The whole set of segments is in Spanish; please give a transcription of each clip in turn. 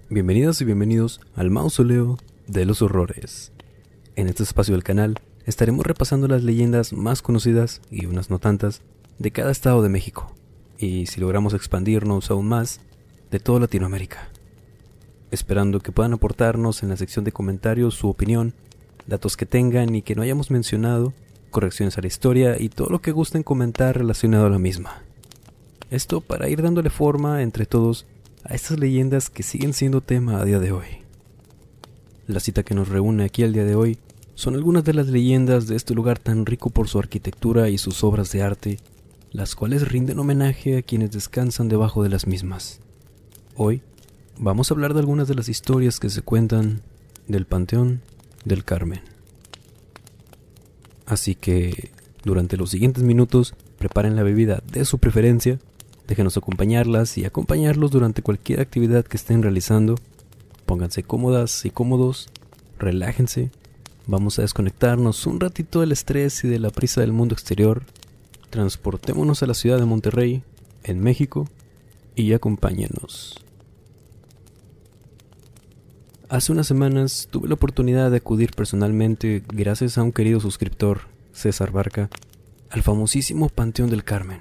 Bienvenidas y bienvenidos al Mausoleo de los Horrores. En este espacio del canal estaremos repasando las leyendas más conocidas y unas no tantas de cada estado de México, y si logramos expandirnos aún más, de toda Latinoamérica. Esperando que puedan aportarnos en la sección de comentarios su opinión, datos que tengan y que no hayamos mencionado, correcciones a la historia y todo lo que gusten comentar relacionado a la misma. Esto para ir dándole forma entre todos a estas leyendas que siguen siendo tema a día de hoy. La cita que nos reúne aquí al día de hoy son algunas de las leyendas de este lugar tan rico por su arquitectura y sus obras de arte, las cuales rinden homenaje a quienes descansan debajo de las mismas. Hoy vamos a hablar de algunas de las historias que se cuentan del Panteón del Carmen. Así que, durante los siguientes minutos, preparen la bebida de su preferencia, déjenos acompañarlas y acompañarlos durante cualquier actividad que estén realizando. Pónganse cómodas y cómodos, relájense, vamos a desconectarnos un ratito del estrés y de la prisa del mundo exterior, transportémonos a la ciudad de Monterrey, en México, y acompáñenos. Hace unas semanas tuve la oportunidad de acudir personalmente, gracias a un querido suscriptor, César Barca, al famosísimo Panteón del Carmen.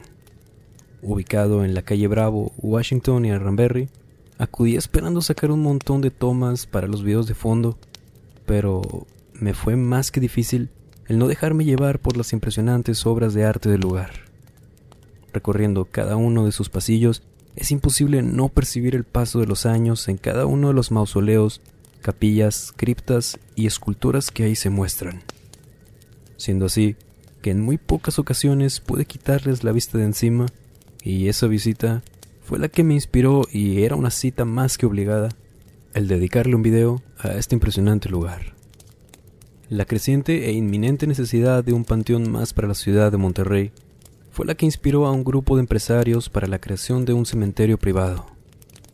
Ubicado en la calle Bravo, Washington y Arranberry, acudí esperando sacar un montón de tomas para los videos de fondo, pero me fue más que difícil el no dejarme llevar por las impresionantes obras de arte del lugar. Recorriendo cada uno de sus pasillos, es imposible no percibir el paso de los años en cada uno de los mausoleos, capillas, criptas y esculturas que ahí se muestran. Siendo así, que en muy pocas ocasiones pude quitarles la vista de encima, y esa visita fue la que me inspiró, y era una cita más que obligada, el dedicarle un video a este impresionante lugar. La creciente e inminente necesidad de un panteón más para la ciudad de Monterrey fue la que inspiró a un grupo de empresarios para la creación de un cementerio privado,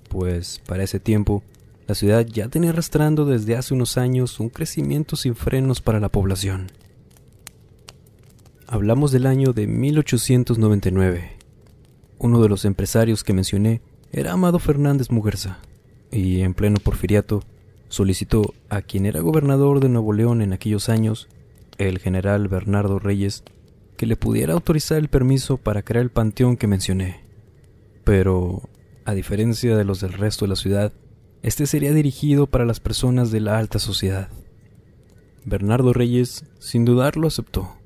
pues para ese tiempo la ciudad ya tenía arrastrando desde hace unos años un crecimiento sin frenos para la población. Hablamos del año de 1899. Uno de los empresarios que mencioné era Amado Fernández Muguerza, y en pleno porfiriato solicitó a quien era gobernador de Nuevo León en aquellos años, el general Bernardo Reyes, que le pudiera autorizar el permiso para crear el panteón que mencioné. Pero, a diferencia de los del resto de la ciudad, este sería dirigido para las personas de la alta sociedad. Bernardo Reyes, sin dudarlo, aceptó.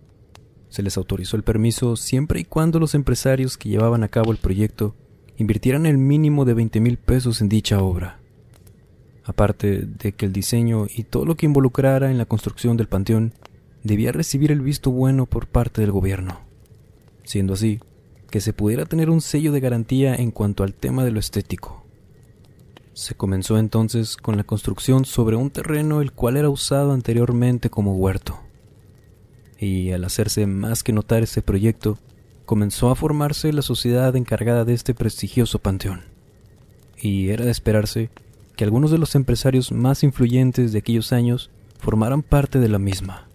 Se les autorizó el permiso siempre y cuando los empresarios que llevaban a cabo el proyecto invirtieran el mínimo de 20,000 pesos en dicha obra. Aparte de que el diseño y todo lo que involucrara en la construcción del panteón debía recibir el visto bueno por parte del gobierno, siendo así que se pudiera tener un sello de garantía en cuanto al tema de lo estético. Se comenzó entonces con la construcción sobre un terreno el cual era usado anteriormente como huerto. Y al hacerse más que notar ese proyecto, comenzó a formarse la sociedad encargada de este prestigioso panteón. Y era de esperarse que algunos de los empresarios más influyentes de aquellos años formaran parte de la misma.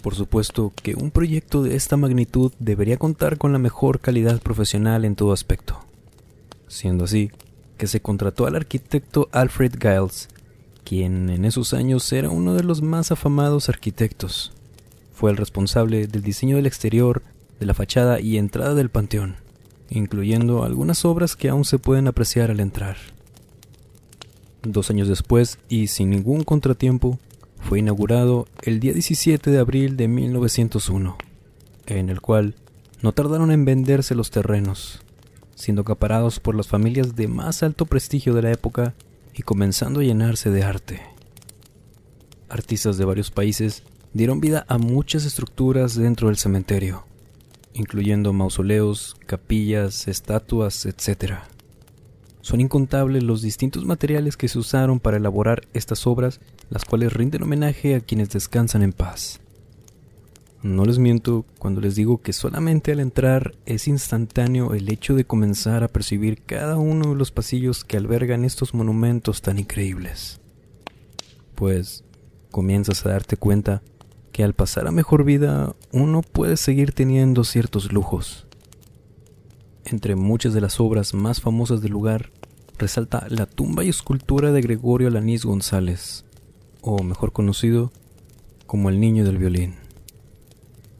Por supuesto que un proyecto de esta magnitud debería contar con la mejor calidad profesional en todo aspecto, siendo así que se contrató al arquitecto Alfred Giles, quien en esos años era uno de los más afamados arquitectos. Fue el responsable del diseño del exterior, de la fachada y entrada del panteón, incluyendo algunas obras que aún se pueden apreciar al entrar. 2 años después, y sin ningún contratiempo, fue inaugurado el día 17 de abril de 1901, en el cual no tardaron en venderse los terrenos, siendo acaparados por las familias de más alto prestigio de la época y comenzando a llenarse de arte. Artistas de varios países dieron vida a muchas estructuras dentro del cementerio, incluyendo mausoleos, capillas, estatuas, etc. Son incontables los distintos materiales que se usaron para elaborar estas obras, las cuales rinden homenaje a quienes descansan en paz. No les miento cuando les digo que solamente al entrar es instantáneo el hecho de comenzar a percibir cada uno de los pasillos que albergan estos monumentos tan increíbles. Pues comienzas a darte cuenta que al pasar a mejor vida uno puede seguir teniendo ciertos lujos. Entre muchas de las obras más famosas del lugar resalta la tumba y escultura de Gregorio Alanís González, o mejor conocido como el Niño del Violín.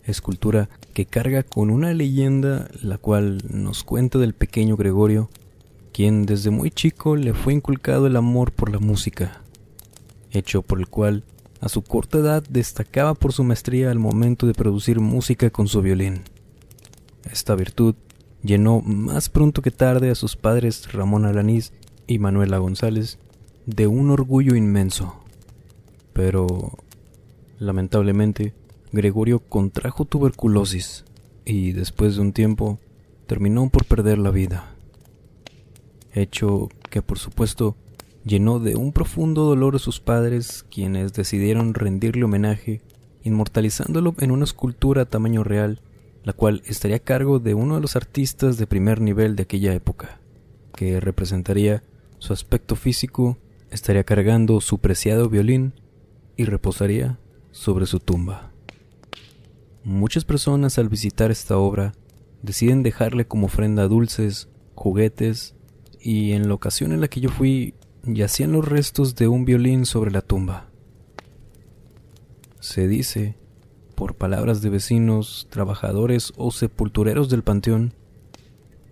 Escultura que carga con una leyenda la cual nos cuenta del pequeño Gregorio, quien desde muy chico le fue inculcado el amor por la música, hecho por el cual a su corta edad destacaba por su maestría al momento de producir música con su violín. Esta virtud llenó más pronto que tarde a sus padres Ramón Alanís y Manuela González de un orgullo inmenso. Pero, lamentablemente, Gregorio contrajo tuberculosis y después de un tiempo terminó por perder la vida. Hecho que, por supuesto, llenó de un profundo dolor a sus padres, quienes decidieron rendirle homenaje, inmortalizándolo en una escultura a tamaño real, la cual estaría a cargo de uno de los artistas de primer nivel de aquella época, que representaría su aspecto físico, estaría cargando su preciado violín y reposaría sobre su tumba. Muchas personas al visitar esta obra deciden dejarle como ofrenda dulces, juguetes, y en la ocasión en la que yo fui yacían los restos de un violín sobre la tumba. Se dice, por palabras de vecinos, trabajadores o sepultureros del panteón,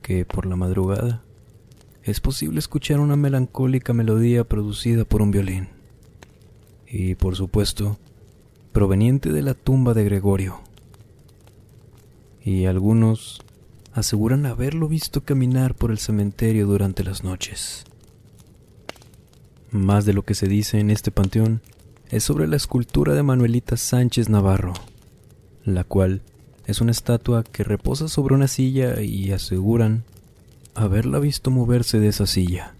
que por la madrugada es posible escuchar una melancólica melodía producida por un violín, y por supuesto, proveniente de la tumba de Gregorio. Y algunos aseguran haberlo visto caminar por el cementerio durante las noches. Más de lo que se dice en este panteón es sobre la escultura de Manuelita Sánchez Navarro, la cual es una estatua que reposa sobre una silla y aseguran haberla visto moverse de esa silla.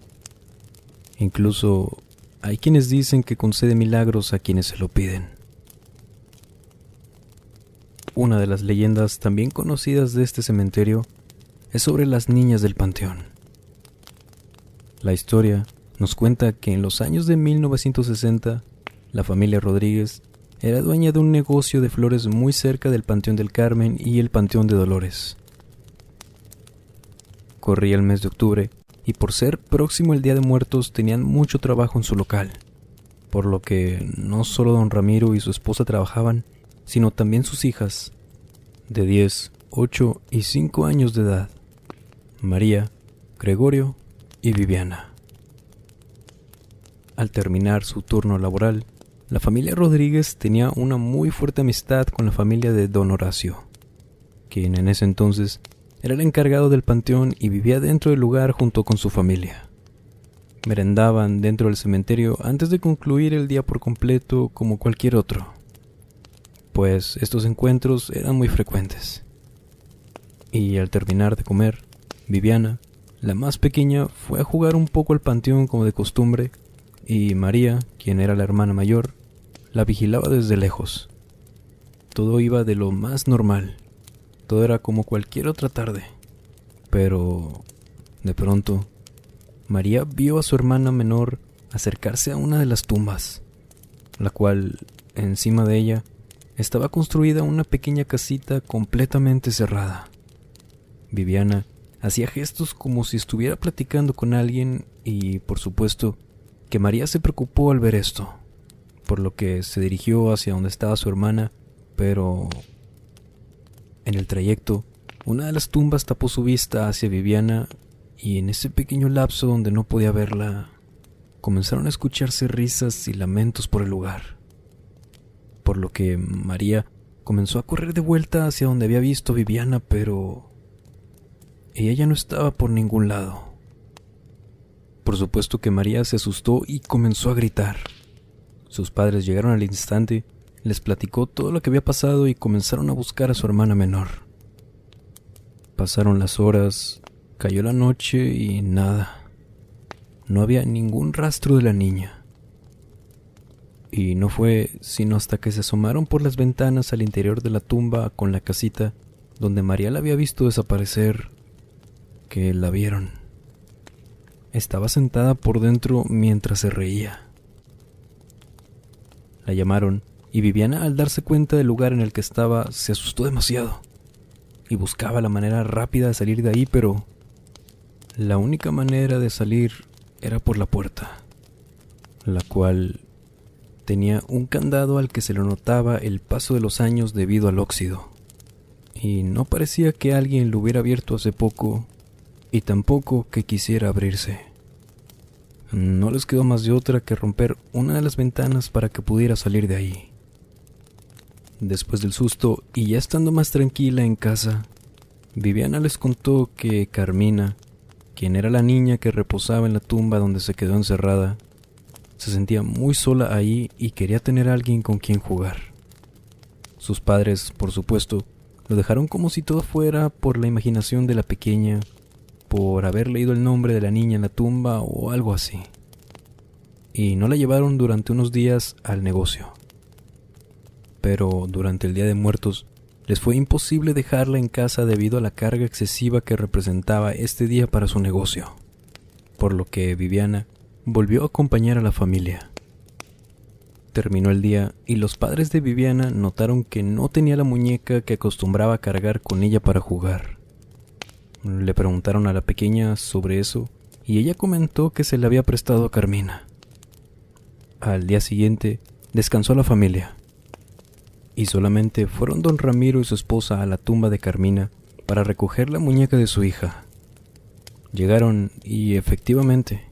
Incluso hay quienes dicen que concede milagros a quienes se lo piden. Una de las leyendas también conocidas de este cementerio es sobre las niñas del panteón. La historia nos cuenta que en los años de 1960, la familia Rodríguez era dueña de un negocio de flores muy cerca del Panteón del Carmen y el Panteón de Dolores. Corría el mes de octubre y por ser próximo el Día de Muertos tenían mucho trabajo en su local, por lo que no solo don Ramiro y su esposa trabajaban, sino también sus hijas, de 10, 8 y 5 años de edad, María, Gregorio y Viviana. Al terminar su turno laboral, la familia Rodríguez tenía una muy fuerte amistad con la familia de don Horacio, quien en ese entonces era el encargado del panteón y vivía dentro del lugar junto con su familia. Merendaban dentro del cementerio antes de concluir el día por completo como cualquier otro, pues estos encuentros eran muy frecuentes. Y al terminar de comer, Viviana, la más pequeña, fue a jugar un poco al panteón como de costumbre, y María, quien era la hermana mayor, la vigilaba desde lejos. Todo iba de lo más normal, todo era como cualquier otra tarde, pero de pronto María vio a su hermana menor acercarse a una de las tumbas, la cual, encima de ella, estaba construida una pequeña casita completamente cerrada. Viviana hacía gestos como si estuviera platicando con alguien y, por supuesto, que María se preocupó al ver esto, por lo que se dirigió hacia donde estaba su hermana, pero en el trayecto, una de las tumbas tapó su vista hacia Viviana y en ese pequeño lapso donde no podía verla, comenzaron a escucharse risas y lamentos por el lugar. Por lo que María comenzó a correr de vuelta hacia donde había visto a Viviana, pero ella ya no estaba por ningún lado. Por supuesto que María se asustó y comenzó a gritar. Sus padres llegaron al instante, les platicó todo lo que había pasado y comenzaron a buscar a su hermana menor. Pasaron las horas, cayó la noche y nada. No había ningún rastro de la niña. Y no fue sino hasta que se asomaron por las ventanas al interior de la tumba con la casita donde María la había visto desaparecer, que la vieron. Estaba sentada por dentro mientras se reía. La llamaron y Viviana, al darse cuenta del lugar en el que estaba, se asustó demasiado y buscaba la manera rápida de salir de ahí, pero la única manera de salir era por la puerta, la cual tenía un candado al que se le notaba el paso de los años debido al óxido, y no parecía que alguien lo hubiera abierto hace poco, y tampoco que quisiera abrirse. No les quedó más de otra que romper una de las ventanas para que pudiera salir de ahí. Después del susto, y ya estando más tranquila en casa, Viviana les contó que Carmina, quien era la niña que reposaba en la tumba donde se quedó encerrada, se sentía muy sola ahí y quería tener a alguien con quien jugar. Sus padres, por supuesto, lo dejaron como si todo fuera por la imaginación de la pequeña, por haber leído el nombre de la niña en la tumba o algo así. Y no la llevaron durante unos días al negocio. Pero durante el Día de Muertos, les fue imposible dejarla en casa debido a la carga excesiva que representaba este día para su negocio, por lo que Viviana volvió a acompañar a la familia. Terminó el día y los padres de Viviana notaron que no tenía la muñeca que acostumbraba a cargar con ella para jugar. Le preguntaron a la pequeña sobre eso y ella comentó que se le había prestado a Carmina. Al día siguiente descansó la familia y solamente fueron don Ramiro y su esposa a la tumba de Carmina para recoger la muñeca de su hija. Llegaron y efectivamente,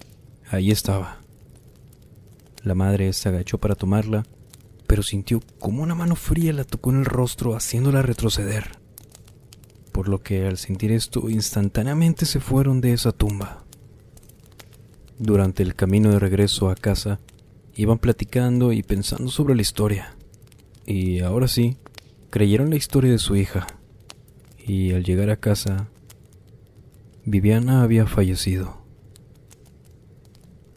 ahí estaba. La madre se agachó para tomarla, pero sintió como una mano fría la tocó en el rostro haciéndola retroceder, por lo que al sentir esto instantáneamente se fueron de esa tumba. Durante el camino de regreso a casa, iban platicando y pensando sobre la historia, y ahora sí, creyeron la historia de su hija, y al llegar a casa, Viviana había fallecido.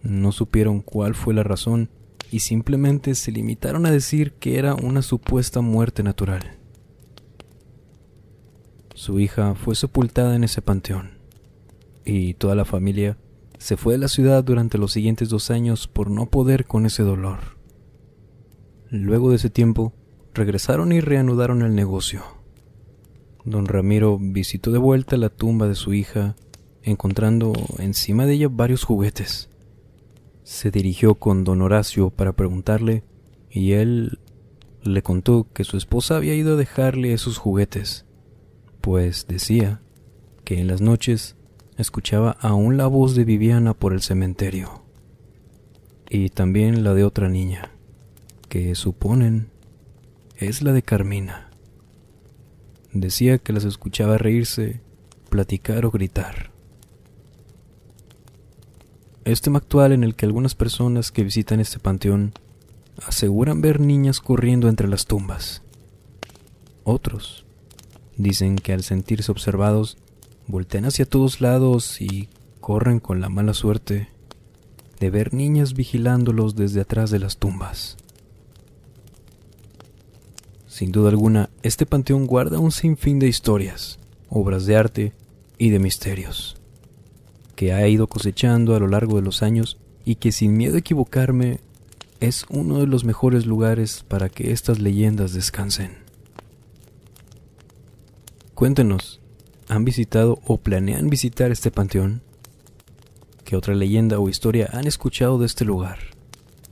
No supieron cuál fue la razón y simplemente se limitaron a decir que era una supuesta muerte natural. Su hija fue sepultada en ese panteón y toda la familia se fue de la ciudad durante los siguientes 2 años por no poder con ese dolor. Luego de ese tiempo, regresaron y reanudaron el negocio. Don Ramiro visitó de vuelta la tumba de su hija, encontrando encima de ella varios juguetes. Se dirigió con don Horacio para preguntarle y él le contó que su esposa había ido a dejarle esos juguetes, pues decía que en las noches escuchaba aún la voz de Viviana por el cementerio y también la de otra niña, que suponen es la de Carmina. Decía que las escuchaba reírse, platicar o gritar. Es tema actual en el que algunas personas que visitan este panteón aseguran ver niñas corriendo entre las tumbas. Otros dicen que al sentirse observados, voltean hacia todos lados y corren con la mala suerte de ver niñas vigilándolos desde atrás de las tumbas. Sin duda alguna, este panteón guarda un sinfín de historias, obras de arte y de misterios, que ha ido cosechando a lo largo de los años y que sin miedo a equivocarme, es uno de los mejores lugares para que estas leyendas descansen. Cuéntenos, ¿han visitado o planean visitar este panteón? ¿Qué otra leyenda o historia han escuchado de este lugar?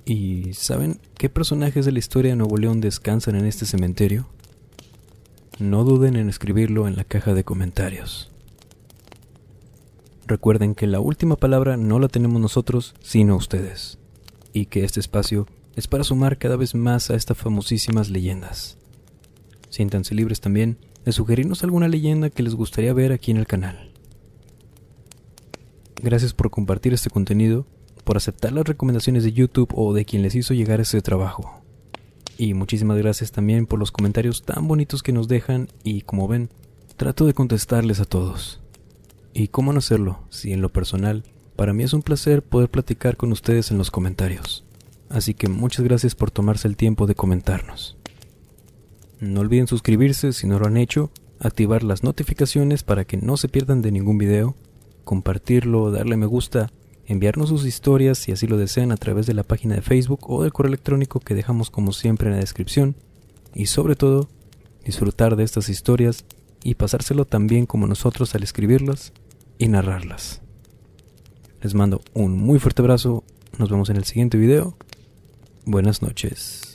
¿Y saben qué personajes de la historia de Nuevo León descansan en este cementerio? No duden en escribirlo en la caja de comentarios. Recuerden que la última palabra no la tenemos nosotros, sino ustedes, y que este espacio es para sumar cada vez más a estas famosísimas leyendas. Siéntanse libres también de sugerirnos alguna leyenda que les gustaría ver aquí en el canal. Gracias por compartir este contenido, por aceptar las recomendaciones de YouTube o de quien les hizo llegar este trabajo. Y muchísimas gracias también por los comentarios tan bonitos que nos dejan y, como ven, trato de contestarles a todos. Y cómo no hacerlo, si en lo personal, para mí es un placer poder platicar con ustedes en los comentarios. Así que muchas gracias por tomarse el tiempo de comentarnos. No olviden suscribirse si no lo han hecho, activar las notificaciones para que no se pierdan de ningún video, compartirlo, darle me gusta, enviarnos sus historias si así lo desean a través de la página de Facebook o del correo electrónico que dejamos como siempre en la descripción, y sobre todo, disfrutar de estas historias y pasárselo tan bien como nosotros al escribirlas y narrarlas. Les mando un muy fuerte abrazo. Nos vemos en el siguiente video. Buenas noches.